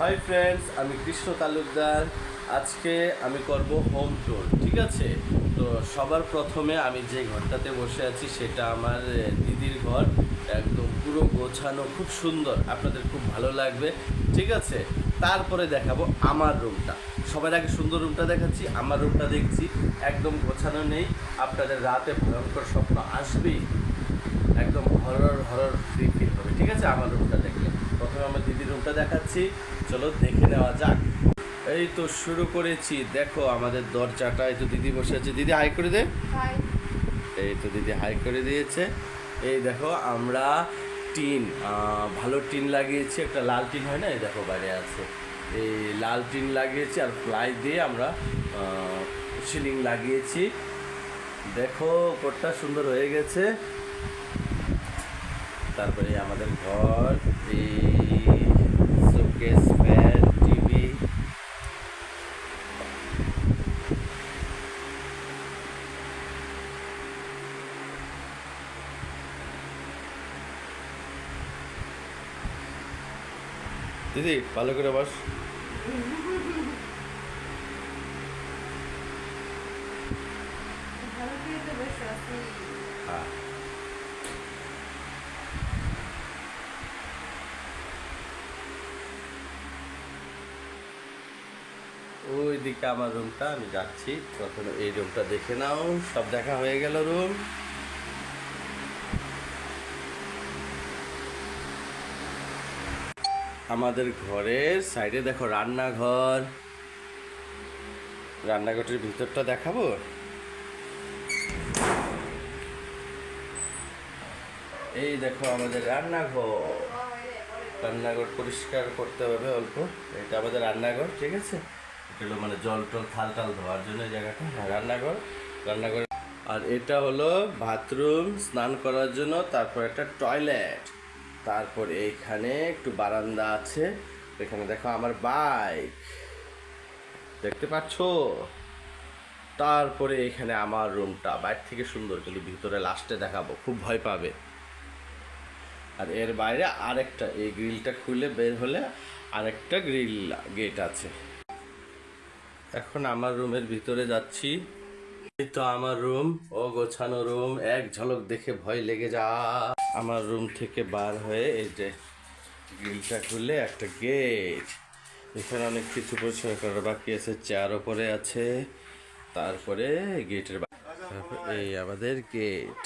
Hi friends, আমি কৃষ্ণ তালুকদার। আজকে আমি করব হোম ট্যুর, ঠিক আছে? তো সবার প্রথমে আমি যে ঘরটাতে বসে আছি সেটা আমার দিদির ঘর। একদম পুরো গোছানো, খুব সুন্দর, আপনাদের খুব ভালো লাগবে, ঠিক আছে? তারপরে দেখাবো আমার রুমটা। সবার আগে সুন্দর রুমটা দেখাচ্ছি, আমার রুমটা দেখছি একদম গোছানো নেই। আপনাদের রাতে ভয়ঙ্কর স্বপ্ন আসবেই, একদম হরর হরর ফিল হবে, ঠিক আছে? আমার রুমটা দেখলে প্রথমে আমার দিদির রুমটা দেখাচ্ছি, চলো দেখে নেওয়া যাক। এই তো শুরু করেছি, দেখো আমাদের দরজাটা, এই তো দিদি বসে আছে। দিদি হাই করে দে। এই তো দিদি হাই করে দিয়েছে। এই দেখো আমরা টিন, ভালো টিন লাগিয়েছি, একটা লাল টিন হয় না, এই দেখো বাইরে আছে, এই লাল টিন লাগিয়েছি আর প্লাই দিয়ে আমরা সিলিং লাগিয়েছি। দেখো উপরটা সুন্দর হয়ে গেছে। তারপরে আমাদের ঘর, শোকেস, ফ্যান, টিভি। দিদি ভালো করে বস। হ্যাঁ, ওই দিকে আমার রুমটা, আমি যাচ্ছি। প্রথমে এই রুমটা দেখে নাও, সব দেখা হয়ে গেল রুম। আমাদের ঘরের সাইডে দেখো রান্নাঘর, রান্নাঘরের ভিতরটা দেখাবো। এই দেখো আমাদের রান্নাঘর, রান্নাঘর পরিষ্কার করতে হবে অল্প। এটা আমাদের রান্নাঘর, ঠিক আছে? এটা হলো মানে জল টল থাল টাল ধোয়ার জন্য এই জায়গাটা। হ্যাঁ, রান্নাঘর। রান্নাঘর আর এটা হলো বাথরুম, স্নান করার জন্য। তারপর একটা টয়লেট। তারপর এইখানে একটু বারান্দা আছে। এখানে দেখো আমার বাইক, দেখতে পাচ্ছো? তারপরে এখানে আমার রুমটা বাইরে থেকে সুন্দর, কিন্তু ভিতরে লাস্টে দেখাবো, খুব ভয় পাবে। আর এর বাইরে আরেকটা, এই গ্রিলটা খুলে বের হলে আরেকটা গ্রিল গেট আছে। এখন আমার রুমের ভিতরে যাচ্ছি। এই তো আমার রুম, ও গোছানো রুম, এক ঝলক দেখে ভয় লেগে যা। আমার রুম থেকে বার হয়ে এই যে গ্রিলটা খুলে একটা গেট। এখানে অনেক কিছু পরিষ্কার করার বাকি আছে, চেয়ার ওপরে আছে। তারপরে গেটের এই আমাদের গেট।